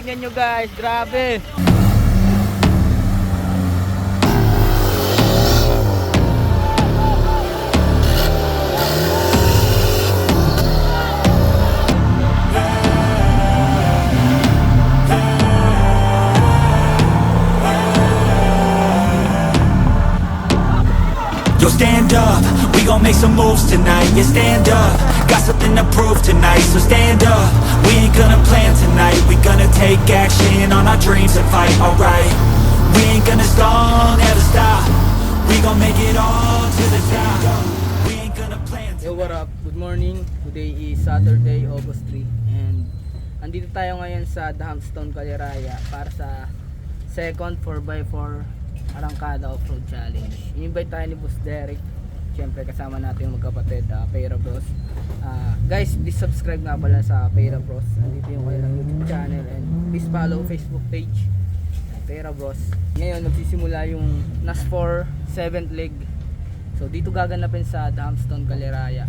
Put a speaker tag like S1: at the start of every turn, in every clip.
S1: tingnan nyo guys, grabe.
S2: Yo, stand up, we gon' make some moves tonight. Yeah, stand up, got something to prove tonight. So stand up, we ain't gonna plan tonight. We gonna take action on our dreams and fight, alright. We ain't gonna stall, never stop. We gon' make it all to the top. We ain't gonna plan
S1: Yo, what up? Good morning. Today is Saturday, August 3. And andito tayo ngayon sa Dahamstone, Caliraya para sa second 4x4 Arangkada Off-Road Challenge. In-invite tayo ni Boss Derek. Siyempre kasama natin yung magkapatid, Peira Bros. Guys, please subscribe nga pala sa Peira Bros. Andito yung kanilang YouTube channel and please follow Facebook page, Peira Bros. Ngayon magsisimula yung NAS4 7th leg. So dito gaganapin sa Dahamstone, Caliraya.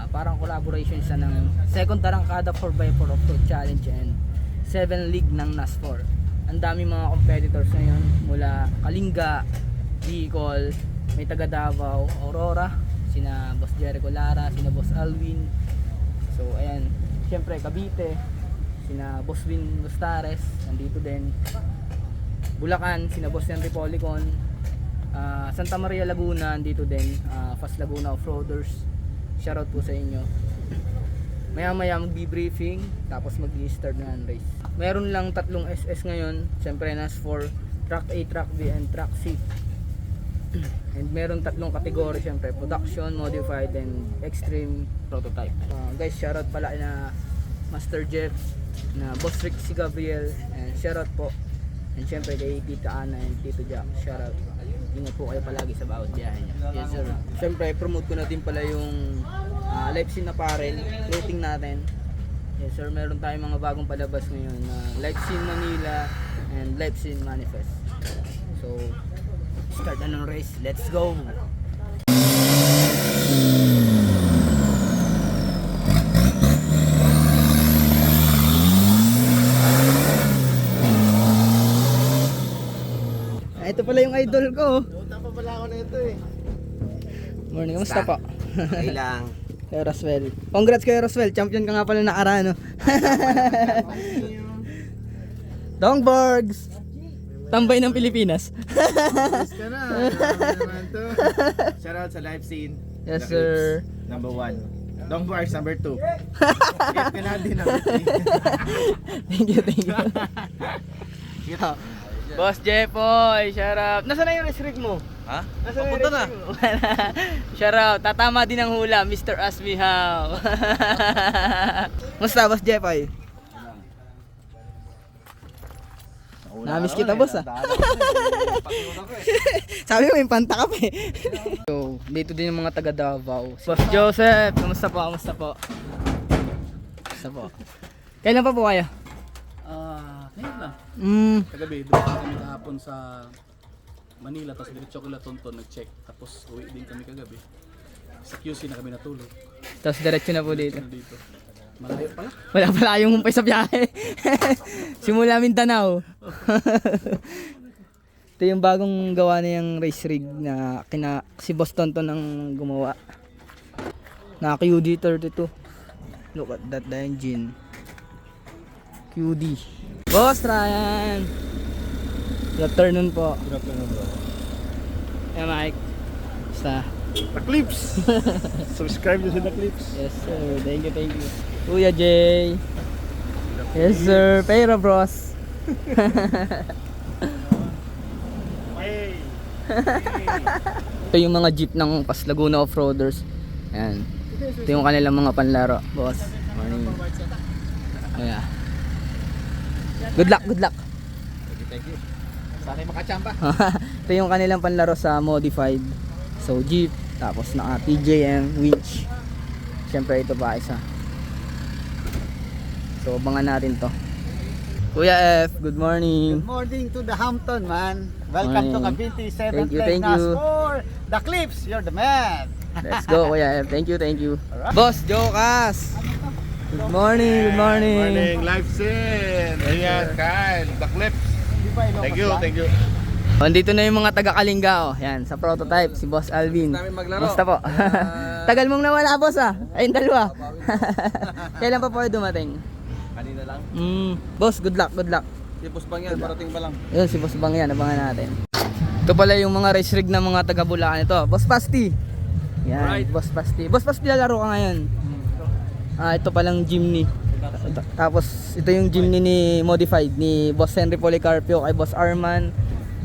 S1: Parang collaboration siya ng second Arangkada 4x4 Off-Road Challenge and 7 league ng NAS4. Ang dami mga competitors ngayon mula Kalinga, Bicol, may taga Davao, Aurora, sina Boss Jericho Lara, sina Boss Alwin. So ayan, syempre Cavite, sina Boss Win Lustares, nandito din. Bulacan, sina Boss Henry Policon. Santa Maria Laguna, nandito din. Fast Laguna Offroaders. Shoutout po sa inyo. Maya magbi-briefing tapos mag-i-start na ang race. Meron lang tatlong SS ngayon. Siyempre NAS4, Track A, Track B, and Track C. And meron tatlong kategory siyempre, Production, Modified, and Extreme Prototype. Guys, shoutout pala na Master Jeff, na Boss Rick si Gabriel, and shoutout po. And siyempre kay Tita Ana and Tito Jack, shoutout. Ingat po kayo palagi sa bawat biyahe niya. Yes sir. Siyempre promote ko na din pala yung Live Scene Apparel, clothing natin. Yes sir, meron tayong mga bagong palabas ngayon na Live Scene Manila and Live Scene Manifest. So, start na ng race. Let's go! Ito pala yung idol ko.
S3: Tama pala ako na ito eh.
S1: Morning, kamusta po?
S3: Okay lang.
S1: Kay Roswell. Congrats kay Roswell, champion ka nga pala na Arano. Dongborgs! Tambay ng Pilipinas.
S3: Yes ka na. Naman to. Shout out sa live scene.
S1: Yes
S3: The
S1: sir.
S3: Clips, number 1. Dongborgs number 2. Yes ka na din number 3.
S1: Thank you. Boss Jepoy, shout out. Nasaan na yung race rig mo?
S3: Ha?
S1: Nasaan
S3: Papunta na.
S1: Shout out. Tatama din ang hula, Mr. Asmihaw. Musta, Boss Jepoy? Namiss kita, boss Sabi mo yung pantakap eh. So, dito din yung mga taga Davao. Boss Joseph, kamusta po? Kamusta po? Kailan pa po kayo?
S4: Ngayon lang. Kagabi, doon kami kahapon sa Manila, tapos diretso ko Tonton nag-check. Tapos uwi din kami kagabi. Sa QC na kami natulog.
S1: Tapos diretso na po dito.
S4: Dito. Malayo pala.
S1: Wala pala kayong humpay sa biyahe. Simula Mindanao. Ito yung bagong gawa na yung race rig na si Boss Tonton ang gumawa. Na QD32. Look at that, the engine. QD. Boss Ryan! Good afternoon po.
S4: Good afternoon, bro.
S1: Yeah, Mike. Basta.
S4: The Clips! Subscribe nyo sa The Clips.
S1: Yes sir, thank you. Kuya Jay. Yes sir, Peira Bros.
S4: Hey!
S1: Ito yung mga jeep ng Pas Laguna Offroaders. Ayan. Ito yung kanilang mga panlaro, boss. Morning. Ayan. Good luck.
S3: Thank you. Sana makachamba.
S1: Ito yung kanilang panlaro sa modified. So jeep, tapos naka TJM winch. Siyempre ito pa isa. So abangan natin to. Kuya F, good morning.
S3: Good morning to the Hampton, man. Welcome to
S1: Morning.
S3: Cavite 7th
S1: Thank you.
S3: for The Clips. You're the man.
S1: Let's go, Kuya F. Thank you.
S3: Alright.
S1: Boss Jokas. Good morning, good morning.
S3: Morning, live scene. Ayan, Kyle, the clips. Thank you, thank you.
S1: Andito na yung mga taga-Kalinga, oh. Yan, sa prototype, si Boss Alvin. Basta po. Tagal mong nawala, boss, ah. Ayun, dalawa. Kailan pa po kayo dumating?
S4: Kanina lang.
S1: Boss, good luck, good luck.
S4: Si Boss Bang yan, parating pa lang.
S1: Yun, si Boss Bang yan, abangan natin. Ito pala yung mga race rig ng mga taga-Bulacan ito. Boss Pasti. Yan,
S4: Right.
S1: Boss Pasti. Boss Pasti, lalaro ka ngayon. Ito palang Jimny. Tapos ito yung Jimny ni Modified ni Boss Henry Policarpio kay Boss Arman,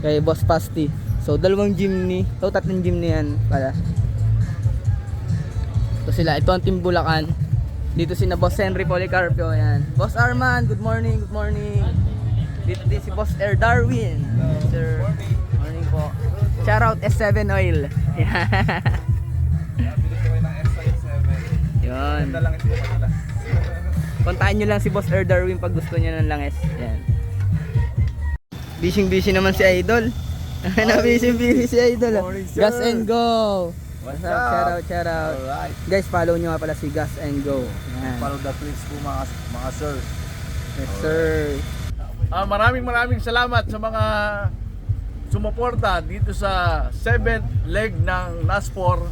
S1: kay Boss Pasti. So dalawang Jimny, tatlong Jimny yan pala. Ito sila, ito ang Team Bulacan. Dito si na Boss Henry Policarpio, yan. Boss Arman, good morning, good morning. Dito din si Boss Air Darwin. Sir, morning po. Shout out S7 Oil. Yun. Kontakin nyo lang si Boss Air Darwin pag gusto niya ng langes. Yan. Busy naman si Idol. Busy si Idol. Gas and Go. What's up? Shout out.
S3: Alright.
S1: Guys, follow nyo nga pala si Gas and Go. Yan.
S3: Follow the clips po mga sir.
S1: Yes, sir.
S5: Maraming salamat sa mga sumuporta dito sa 7th leg ng NASPOR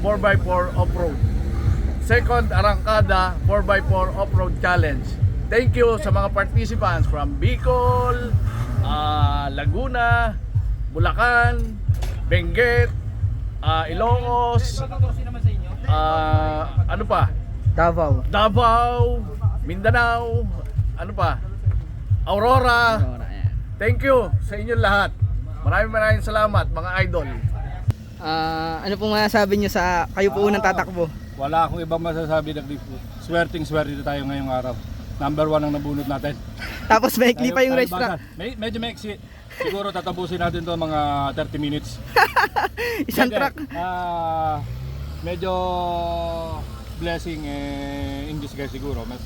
S5: 4x4 Off-Road. Second Arangkada 4x4 Off-Road Challenge. Thank you sa mga participants from Bicol, Laguna, Bulacan, Benguet, Ilocos, ano pa? Davao, Mindanao, ano pa? Aurora.
S1: Yan.
S5: Thank you sa inyong lahat. Maraming salamat mga idol.
S1: Ano pong masasabi nyo sa kayo po unang tatakbo?
S6: Wala akong ibang masasabi na swerte tayo ngayong araw. Number 1 ang nabunot natin.
S1: Tapos maikli pa yung
S6: Tayo
S1: race track.
S6: Medyo maiksi. Siguro tatapusin natin to mga 30 minutes.
S1: Isang
S6: Hindi,
S1: track.
S6: Medyo blessing in disguise siguro. Mas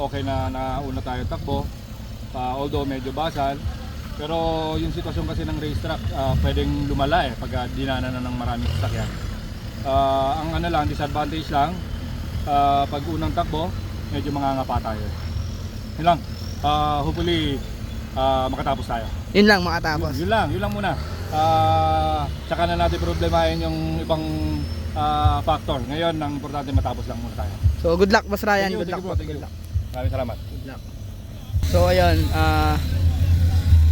S6: okay na nauna tayo takbo. Although medyo basal. Pero yung sitwasyon kasi ng racetrack pwedeng lumala pag dinanan na ng maraming sasakyan. Ang ano lang, disadvantage lang pag unang takbo, medyo mangangapa tayo. Yun lang. Hopefully makatapos tayo.
S1: Yun lang makatapos.
S6: Yun lang muna. Tsaka na natin problemahin yung ibang factor. Ngayon, ang importante matapos lang muna tayo.
S1: So good luck Boss Ryan. Good luck po.
S6: Thank you. Maraming salamat.
S1: So ayun,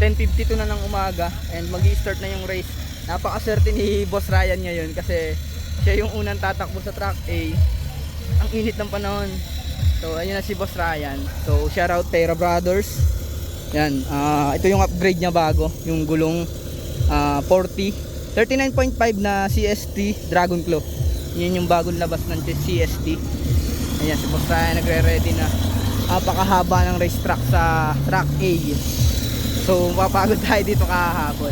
S1: 10:52 na ng umaga and magi-start na yung race. Napakaswerte ni Boss Ryan ngayon kasi siya yung unang tatakbo sa track A. Ang init ng panahon. So ayun na si Boss Ryan. So shout out Terra Brothers. Yan, ito yung upgrade niya bago, yung gulong 39.5 na CST Dragon Claw. Yun yung bagong labas ng CST. Ayan si Boss Ryan nagre-ready na. Napakahaba ng racetrack sa track A. So mapapagod tayo dito kahapon.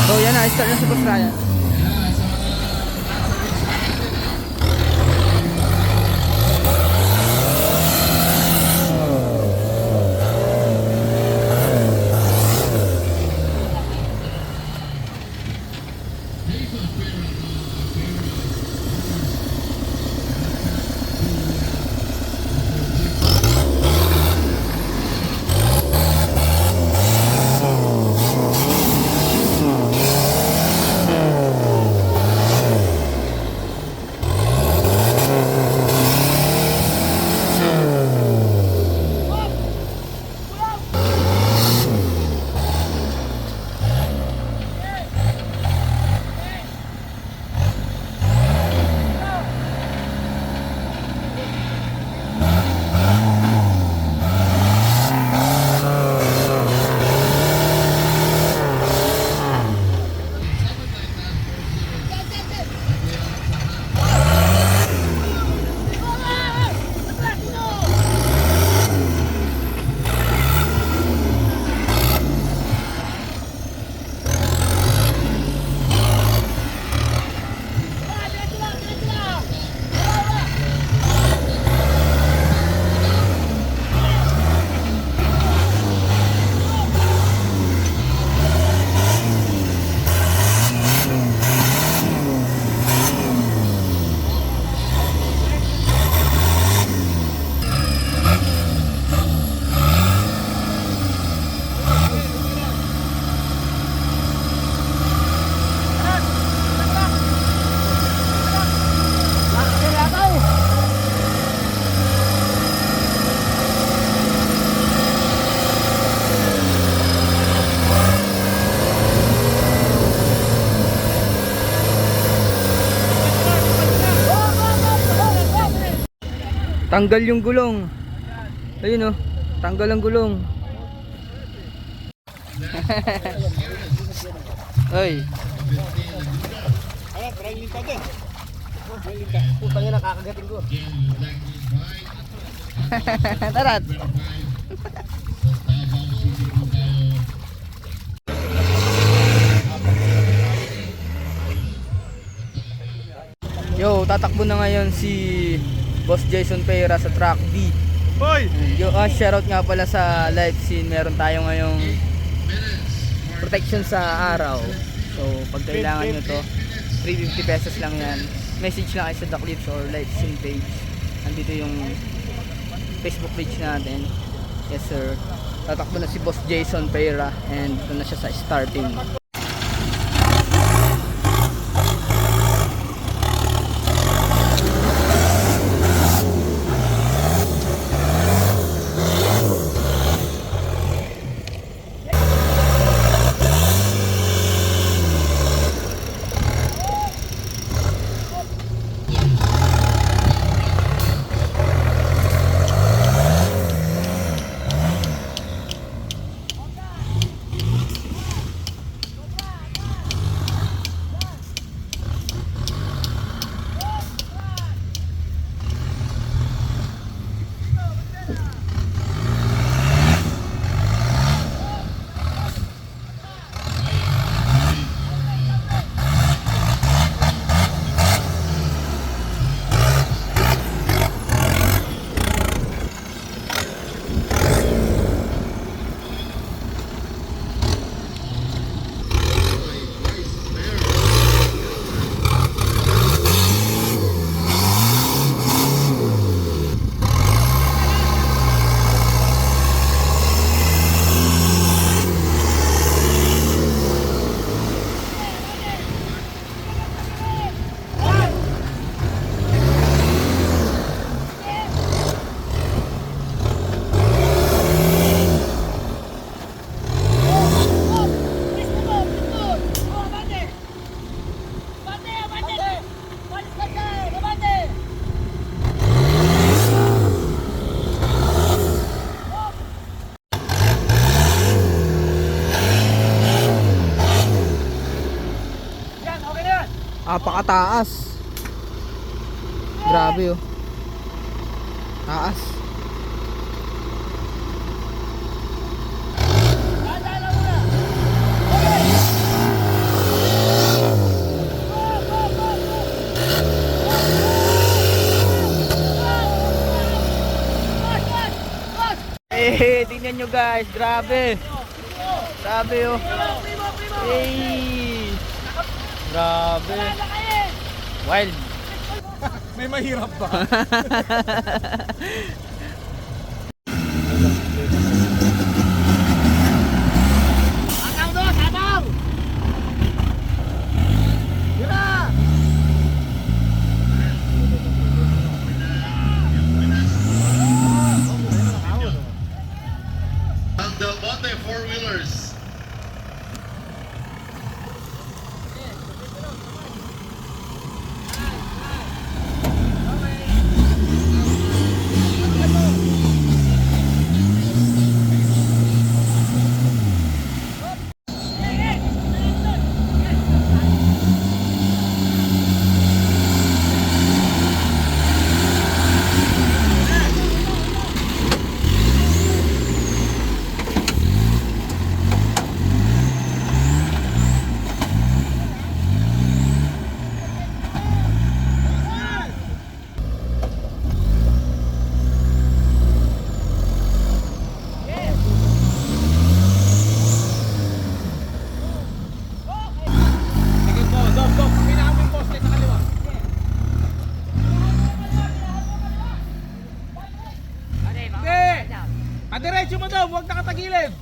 S1: So yan na, start na si Boss Ryan. Tanggal yung gulong. Ayun oh. Tanggal ang gulong. Ay.
S3: Putang ina, kakagating ko.
S1: Tarat. Yo, tatakbo na ngayon si Boss Jason Pereira sa track D.
S6: Hoy!
S1: Yo, shoutout nga pala sa live scene. Meron tayo ngayong protection sa araw. So, pag kailangan nyo to, 350 pesos lang yan. Message lang kayo sa The Clips or live scene page. Andito yung Facebook page natin. Yes sir. Tatakbo na si Boss Jason Pereira and ito na siya sa starting. Apakataas. Grabe oh. Taas. Tingnan nyo guys, grabe. Grabe oh. Hey. Grabe. Wild.
S6: May mahirap ba?
S7: Del Monte four-wheelers.
S5: Padiretso mo daw, huwag nakatagilid.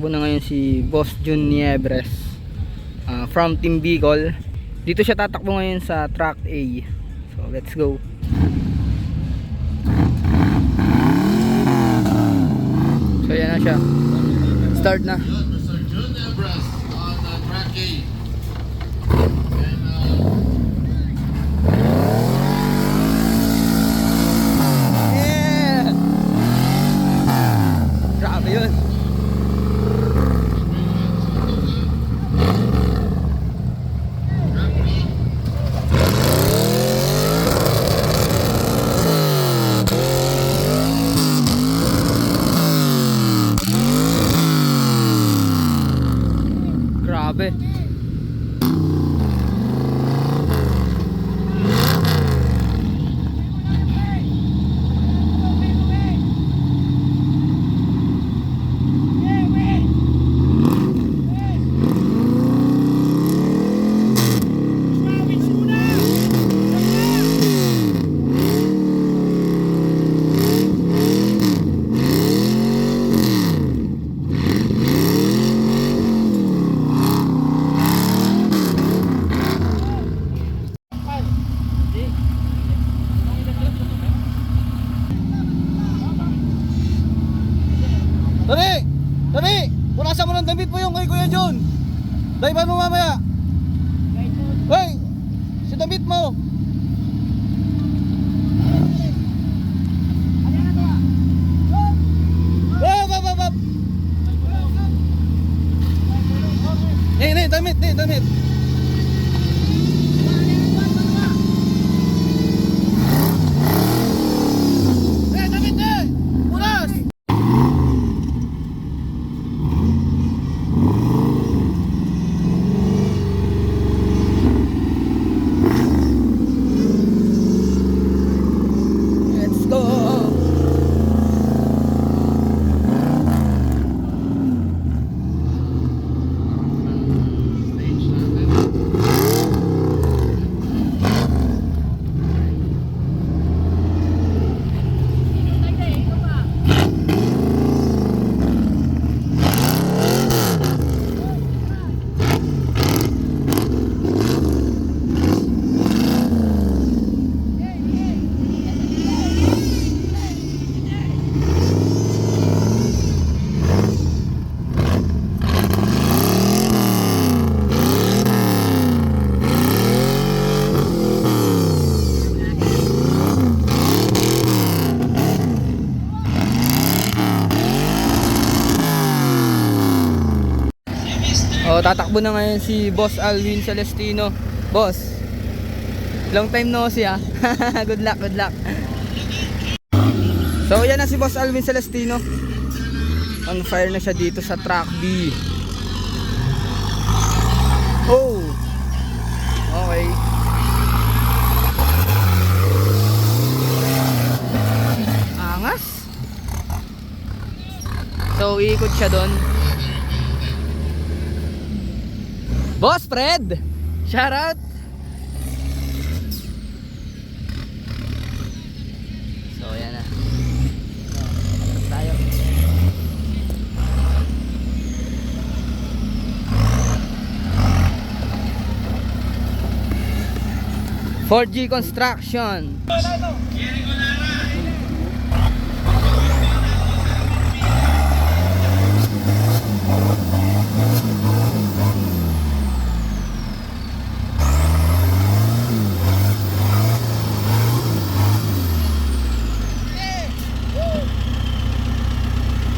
S1: tatakbo na ngayon si Boss Jun Niebres from Team Bicol. Dito siya tatakbo ngayon sa track A. So let's go. So yan na siya. Start na.
S7: Yun, Mr. Jun Ebras on track A. And
S1: Yeah! Grabe yun. Grabe.
S5: Dali! Dali! Punasan mo ng damit mo yung kay Kuya John. Daiban mo mamaya. Hoy! Si damit mo. Bab! Damit. Damit! Punas!
S1: Let's go. Oh, tatakbo na ngayon si Boss Alvin Celestino. Boss, long time no see ah. Good luck. So yan na si Boss Alvin Celestino. On fire na siya dito sa track B. Oh. Okay. Angas. So iikot siya doon. Boss Fred, shout out. So yan na. Tayo. G Construction.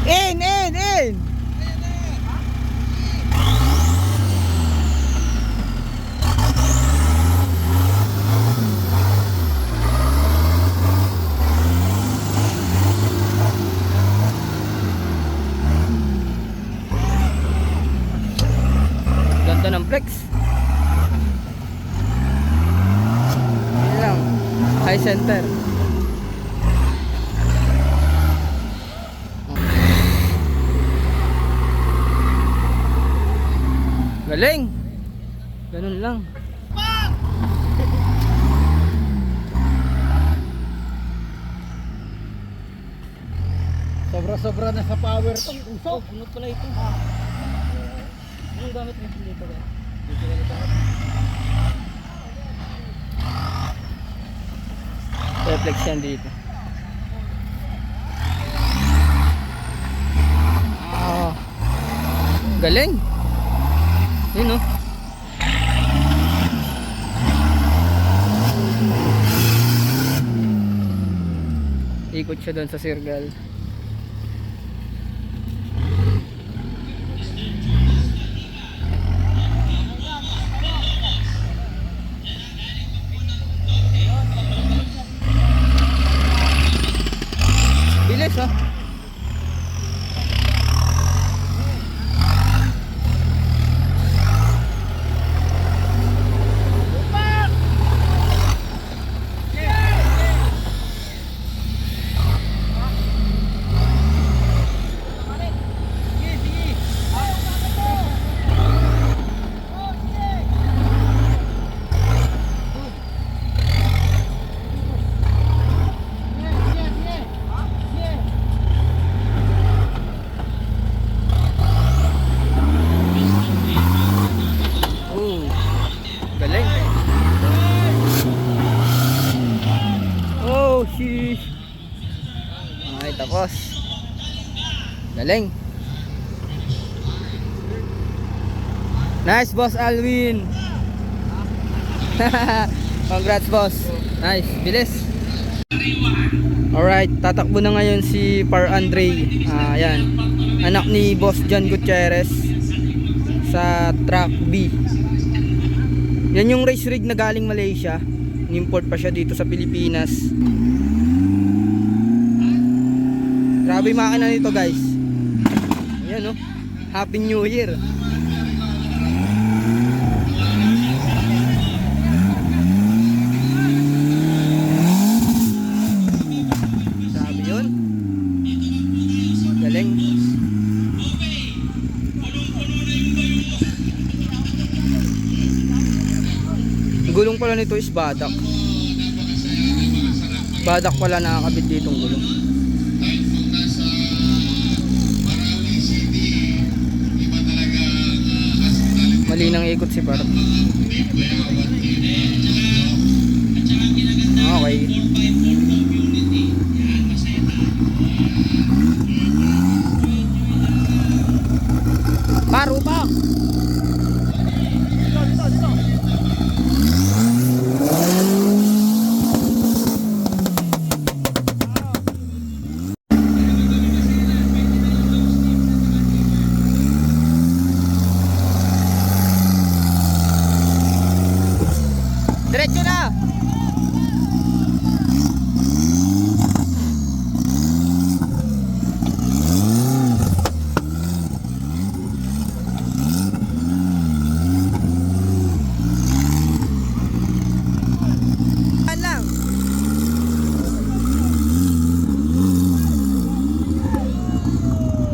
S1: In! Ganda ng flex. Yun lang. High center. Galing. Ganun lang.
S5: Sobra-sobra na sa power tong usok.
S1: Ano pala ito? Anong gamit mo dito ba? Reflex yan dito. Ah, galing. Yun oh. Ikot siya doon sa circle. Bilis ah. Galing. Oh, sheesh. Okay, tapos. Galing. Nice, Boss Alwin. Congrats, boss. Nice, bilis. Alright, tatakbo na ngayon si Par Andre. Ayan. Anak ni Boss John Gutierrez sa Track B. Yan yung race rig na galing Malaysia. Import pa siya dito sa Pilipinas. Grabe yung makina nito, guys. Ayan, oh. Happy New Year. Grabe yun. Galing. Gulong pala nito is badak. Badak pala nakakabit ditong gulong. Mali nang ikot si Par. Okay. Paru pa. Diretso na. Lang.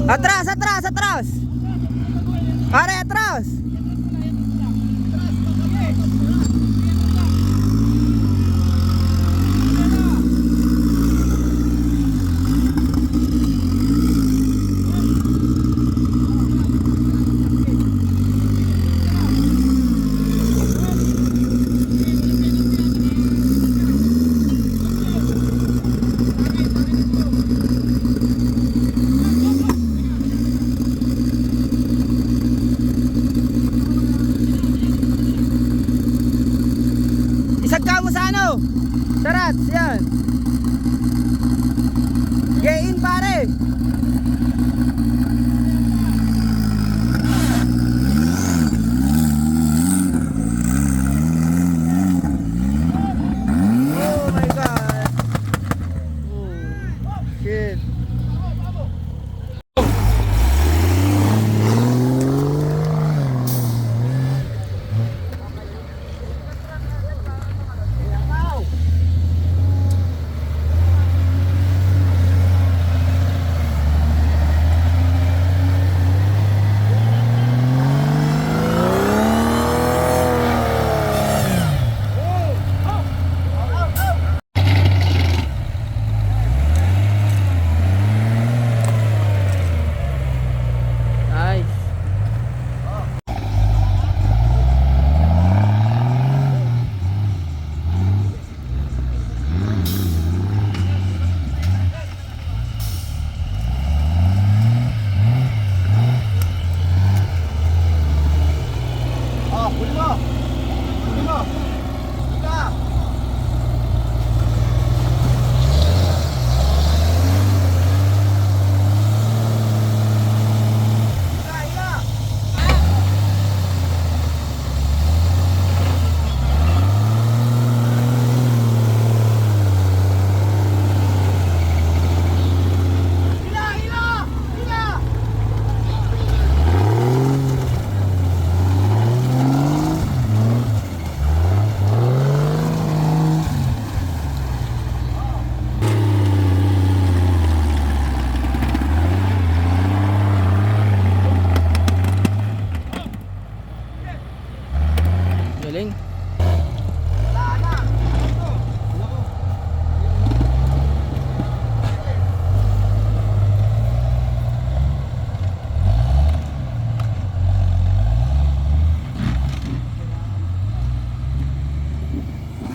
S1: Atras, atras, atras. Pare, atras. Isagka mo sa ano? Sarat, yan. Gain pare. Oh my god. Oh shit.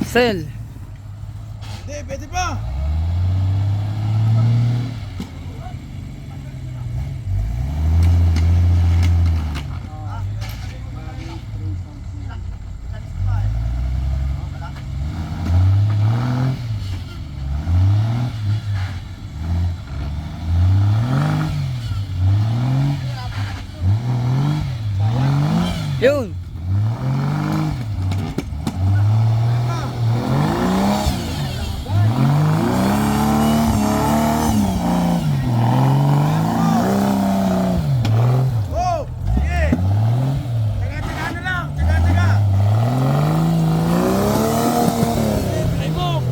S1: Marcel.
S5: Hindi, pwede pa.
S1: Yun.
S5: Oh, sige. Tsaga-tsaga na lang, tsaga-tsaga. Pinay mo.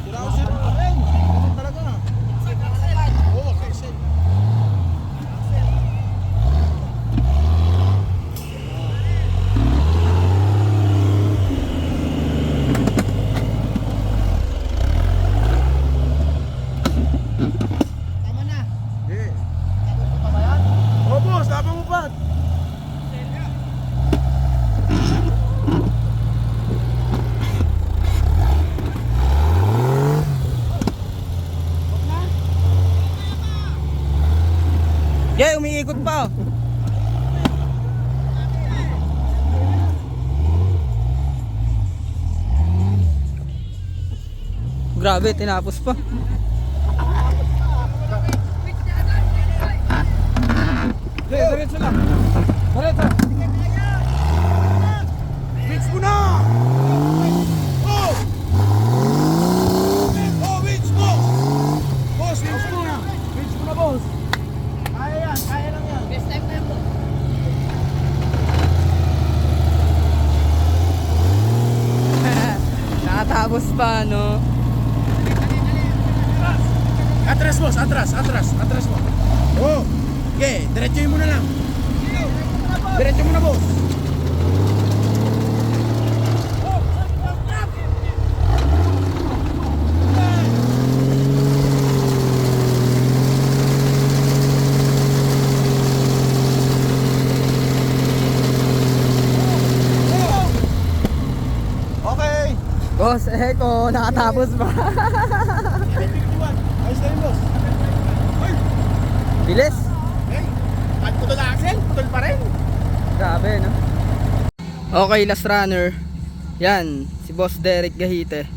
S5: Tira ko sir. Ganun talaga. Oo, okay, sir. Sige. Oh, boss, tapang mo pa.
S1: Yeah, umiikot pa. Oh. Grabe, tinapos pa.
S5: Diretso lang. Diretso. Bitch mo na! Oh! Oh, bitch mo! Boss, bitch mo na! Bitch mo na, boss! Kaya yan, kaya lang yan. Best time na yan, boss.
S1: Nakatapos pa, no?
S5: Atras, boss, atras mo. Oh! Okay, diretso mo na lang. Diretso mo na, boss. Okay.
S1: Boss, ko, nakatapos pa.
S5: 51. Ayos na yun, boss.
S1: Bilis.
S5: Pag putol na axle, putol pa rin.
S1: Grabe, no? Okay, last runner. Yan, si Boss Derek Gahite.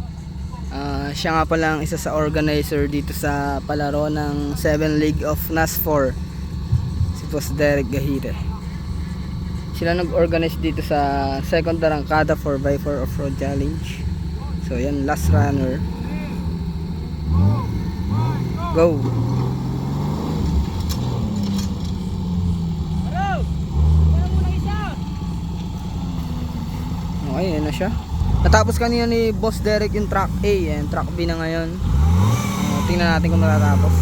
S1: Siya nga palang isa sa organizer dito sa palaro ng 7 League of NAS4. Si Boss Derek Gahite. Sila nag-organize dito sa second Arangkada 4x4 Off-Road Challenge. So yan, last runner. Go! Okay, yan na siya. Natapos kanina ni Boss Derek yung track A and track B na ngayon. Tingnan natin kung matatapos.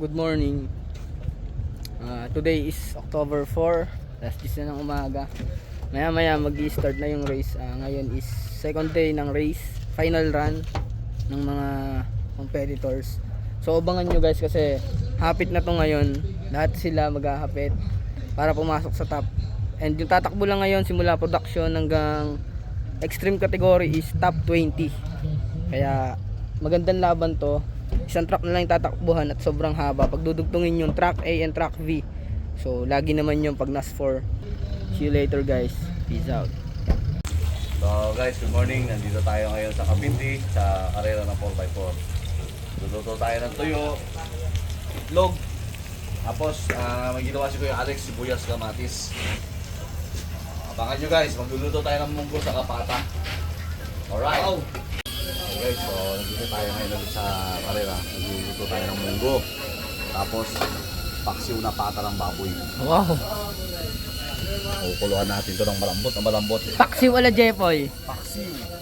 S1: good morning. Today is October 4, alas 10 na ng umaga. Maya mag-i-start na yung race. Ngayon is second day ng race, final run ng mga competitors. So abangan nyo guys kasi hapit na to ngayon. Lahat sila maghahapit para pumasok sa top. And yung tatakbo lang ngayon simula production hanggang extreme category is top 20. Kaya magandang laban to. Isang track na lang yung tatakbuhan at sobrang haba. Pagdudugtungin yung track A and track V. So lagi naman yung pag NAS4. See you later guys. Peace out.
S8: So guys, good morning. Nandito tayo ngayon sa Kapindi sa karera ng 4x4. Luluto tayo ng tuyo, itlog. Tapos may ginawa si Kuya Alex, sibuyas, kamatis. Abangan nyo guys, magluluto tayo ng munggo sa kapata. Alright. Okay guys, so nandito tayo ngayon ulit sa karera. Nagluluto tayo ng munggo. Tapos paksiw na pata ng baboy.
S1: Wow.
S8: Kukuluan natin ito ng malambot.
S1: Paksiw wala Jepoy.
S8: Paksiw.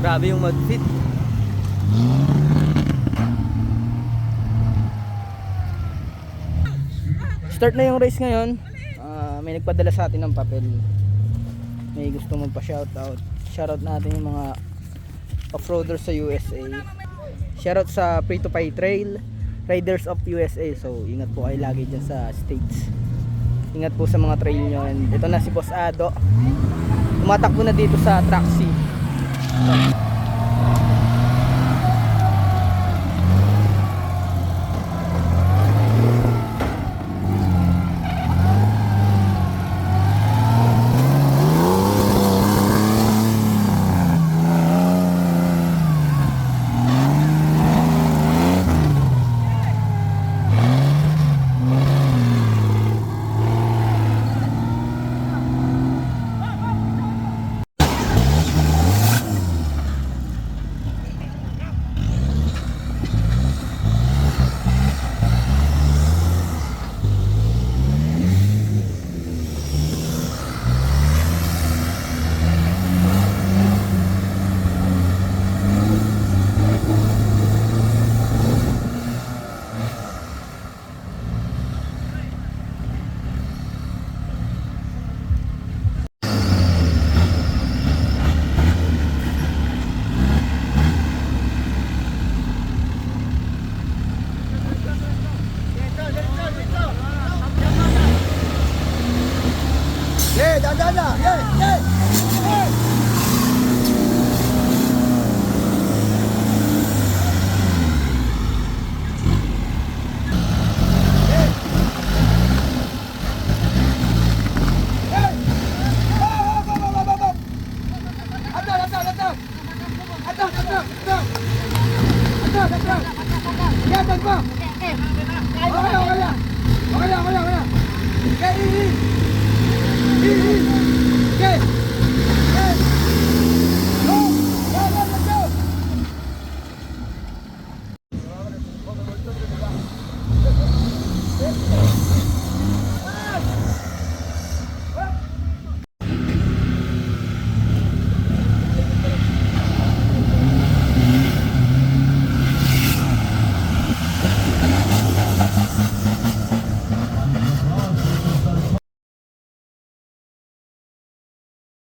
S1: Grabe yung mag-fit. Start na yung race ngayon. May nagpadala sa atin ng papel. May gusto magpa-shoutout. Shoutout natin yung mga off-roaders sa USA. Shoutout sa Free to Pay Trail Riders of USA. So ingat po kayo lagi dyan sa States. Ingat po sa mga trail nyo. And ito na si Boss Ado. Tumatakbo na dito sa Track C.
S5: Okay.